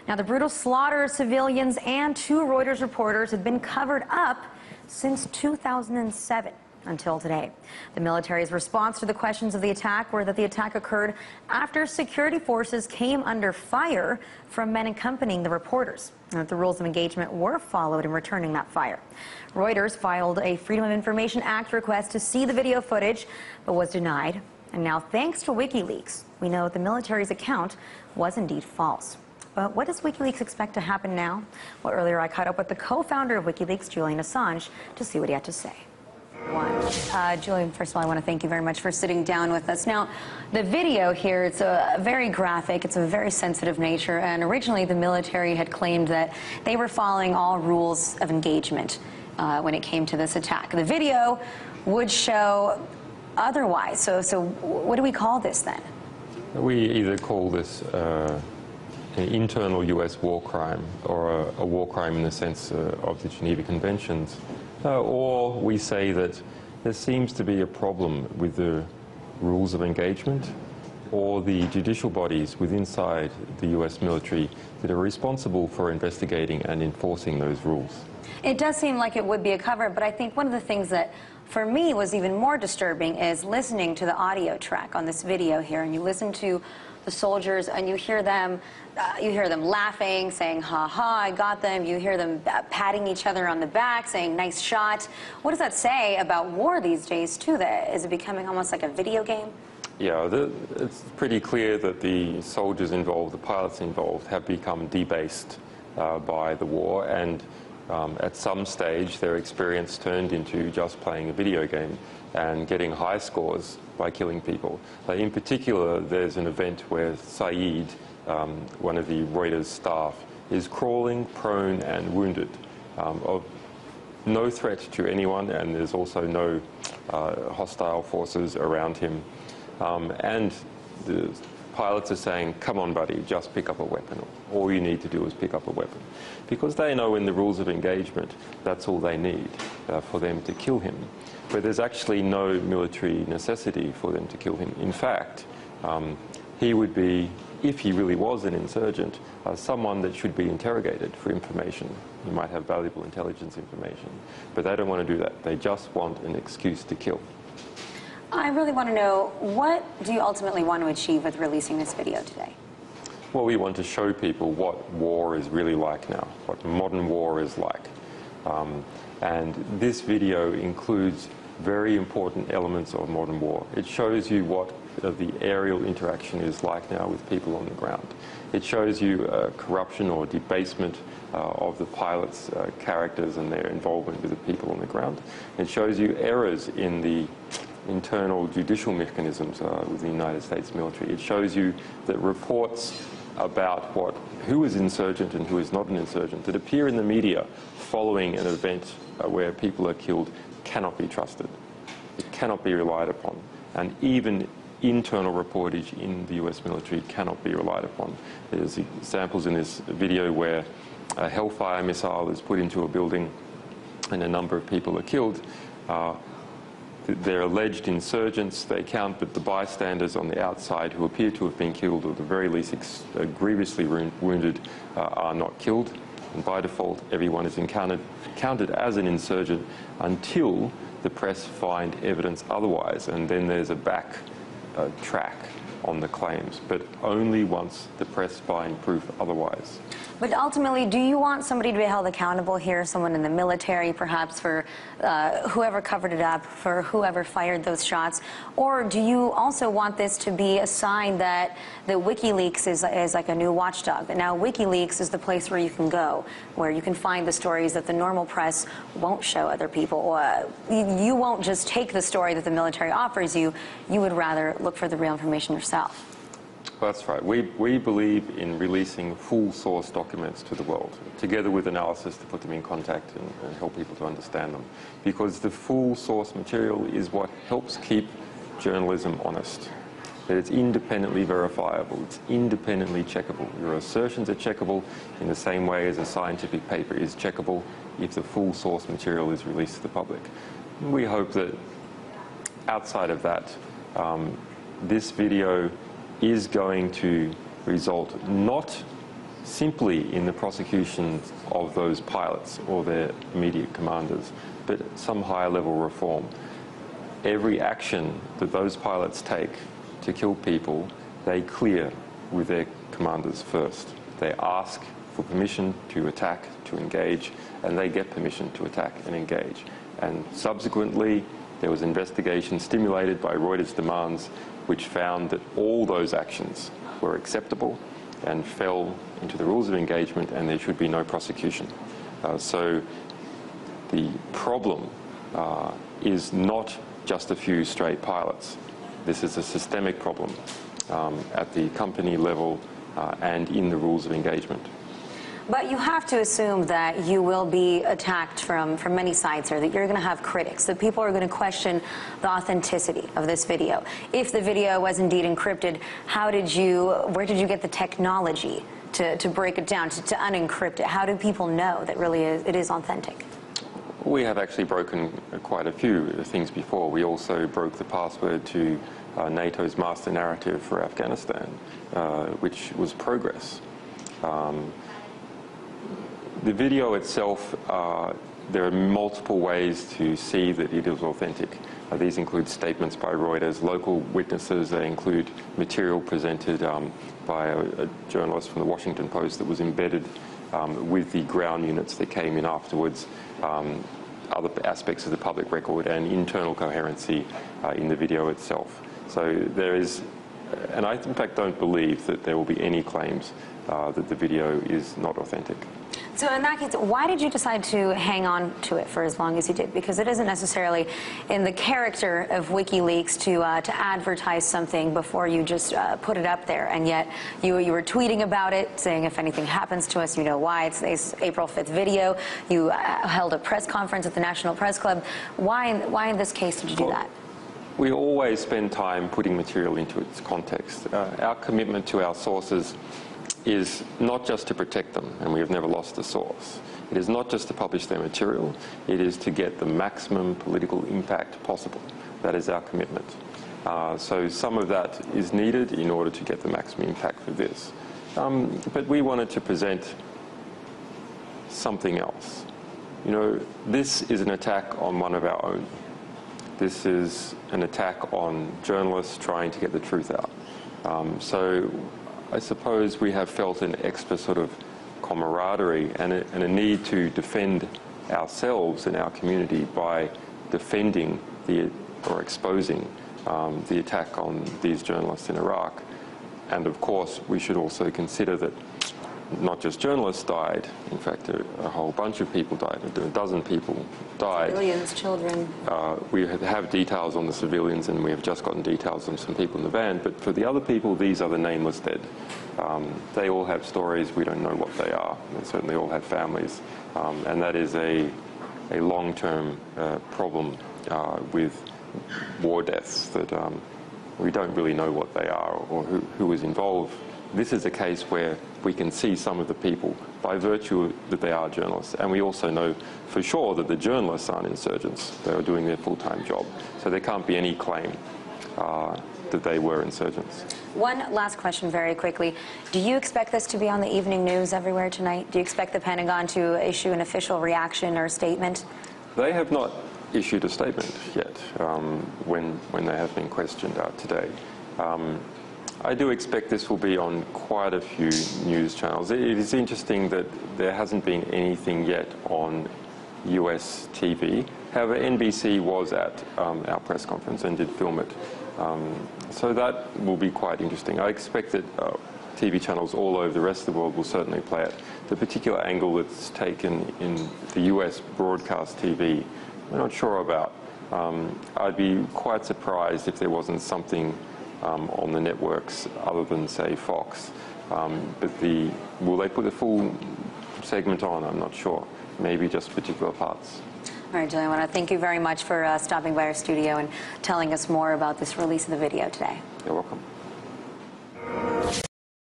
Now, the brutal slaughter of civilians and 2 Reuters reporters had been covered up since 2007 until today. The military's response to the questions of the attack were that the attack occurred after security forces came under fire from men accompanying the reporters, and that the rules of engagement were followed in returning that fire. Reuters filed a Freedom of Information Act request to see the video footage, but was denied. And now, thanks to WikiLeaks, we know the military's account was indeed false. But what does WikiLeaks expect to happen now? Well, earlier I caught up with the co-founder of WikiLeaks, Julian Assange, to see what he had to say. Julian, first of all, I want to thank you very much for sitting down with us. Now, the video here, it's very graphic, it's a very sensitive nature, and originally the military had claimed that they were following all rules of engagement when it came to this attack. The video would show otherwise. So what do we call this then? We either call this an internal U.S. war crime or a war crime in the sense of the Geneva Conventions. Or we say that there seems to be a problem with the rules of engagement or the judicial bodies within inside the U.S. military that are responsible for investigating and enforcing those rules. It does seem like it would be a cover, but I think one of the things that for me was even more disturbing is listening to the audio track on this video here, and you listen to the soldiers and you hear them laughing, saying, ha ha, I got them. You hear them patting each other on the back, saying, nice shot. What does that say about war these days, too? That is it becoming almost like a video game? Yeah, it's pretty clear that the soldiers involved, the pilots involved, have become debased by the war, and at some stage their experience turned into just playing a video game and getting high scores by killing people. In particular, there's an event where Saeed, one of the Reuters staff, is crawling, prone and wounded, of no threat to anyone, and there's also no hostile forces around him. And the pilots are saying, come on buddy, just pick up a weapon. All you need to do is pick up a weapon. Because they know in the rules of engagement, that's all they need for them to kill him. But there's actually no military necessity for them to kill him. In fact, he would be, if he really was an insurgent, someone that should be interrogated for information. He might have valuable intelligence information. But they don't want to do that. They just want an excuse to kill. I really want to know, what do you ultimately want to achieve with releasing this video today? Well, we want to show people what war is really like now, what modern war is like. And this video includes very important elements of modern war. It shows you what the aerial interaction is like now with people on the ground. It shows you corruption or debasement of the pilots' characters and their involvement with the people on the ground. It shows you errors in the internal judicial mechanisms with the United States military. It shows you that reports about who is insurgent and who is not an insurgent that appear in the media following an event where people are killed cannot be trusted. It cannot be relied upon. And even internal reportage in the US military cannot be relied upon. There's examples in this video where a Hellfire missile is put into a building and a number of people are killed. They're alleged insurgents. They count, but the bystanders on the outside who appear to have been killed, or at the very least grievously wounded, are not killed. And by default, everyone is counted as an insurgent until the press find evidence otherwise, and then there's a back track on the claims, but only once the press find proof otherwise. But ultimately, do you want somebody to be held accountable here, someone in the military perhaps, for whoever covered it up, for whoever fired those shots? Or do you also want this to be a sign that the WikiLeaks is like a new watchdog, that now WikiLeaks is the place where you can go, where you can find the stories that the normal press won't show other people? You won't just take the story that the military offers you, you would rather look for the real information yourself. That's right. We believe in releasing full source documents to the world, together with analysis to put them in contact and help people to understand them. Because the full source material is what helps keep journalism honest. That it's independently verifiable, it's independently checkable. Your assertions are checkable in the same way as a scientific paper is checkable if the full source material is released to the public. We hope that outside of that, this video is going to result not simply in the prosecution of those pilots or their immediate commanders, but some higher level reform. Every action that those pilots take to kill people, they clear with their commanders first. They ask for permission to attack, to engage, and they get permission to attack and engage. And subsequently, there was investigation stimulated by Reuters' demands, which found that all those actions were acceptable and fell into the rules of engagement, and there should be no prosecution. So the problem is not just a few stray pilots. This is a systemic problem at the company level and in the rules of engagement. But you have to assume that you will be attacked from many sides here, that you're going to have critics, that people are going to question the authenticity of this video. If the video was indeed encrypted, where did you get the technology to break it down, to unencrypt it? How do people know that really it is authentic? We have actually broken quite a few things before. We also broke the password to NATO's master narrative for Afghanistan, which was progress. The video itself, there are multiple ways to see that it is authentic. These include statements by Reuters, local witnesses. They include material presented by a journalist from the Washington Post that was embedded with the ground units that came in afterwards, other aspects of the public record, and internal coherency in the video itself. So there is, and I in fact don't believe that there will be any claims that the video is not authentic. So in that case, why did you decide to hang on to it for as long as you did? Because it isn't necessarily in the character of WikiLeaks to advertise something before you just put it up there. And yet you were tweeting about it, saying if anything happens to us, you know why. It's April 5th video. You held a press conference at the National Press Club. Why in this case did you do that? We always spend time putting material into its context. Our commitment to our sources is not just to protect them, and we have never lost a source. It is not just to publish their material, it is to get the maximum political impact possible. That is our commitment. So some of that is needed in order to get the maximum impact for this. But we wanted to present something else. You know, this is an attack on one of our own. This is an attack on journalists trying to get the truth out. So I suppose we have felt an extra sort of camaraderie and a need to defend ourselves and our community by defending or exposing the attack on these journalists in Iraq. And of course, we should also consider that not just journalists died, in fact, a whole bunch of people died, a dozen people died. Civilians, children. We have details on the civilians, and we have just gotten details on some people in the van, but for the other people, these are the nameless dead. They all have stories, we don't know what they are. They certainly all have families, and that is a long-term problem with war deaths that we don't really know what they are or who is involved. This is a case where we can see some of the people by virtue that they are journalists. And we also know for sure that the journalists aren't insurgents. They are doing their full-time job. So there can't be any claim that they were insurgents. One last question very quickly. Do you expect this to be on the evening news everywhere tonight? Do you expect the Pentagon to issue an official reaction or statement? They have not issued a statement yet when they have been questioned today. I do expect this will be on quite a few news channels. It is interesting that there hasn't been anything yet on US TV. However, NBC was at our press conference and did film it. So that will be quite interesting. I expect that TV channels all over the rest of the world will certainly play it. The particular angle that's taken in the US broadcast TV, I'm not sure about. I'd be quite surprised if there wasn't something on the networks other than, say, Fox. But will they put a full segment on? I'm not sure. Maybe just particular parts. All right, Julian, I want to thank you very much for stopping by our studio and telling us more about this release of the video today. You're welcome.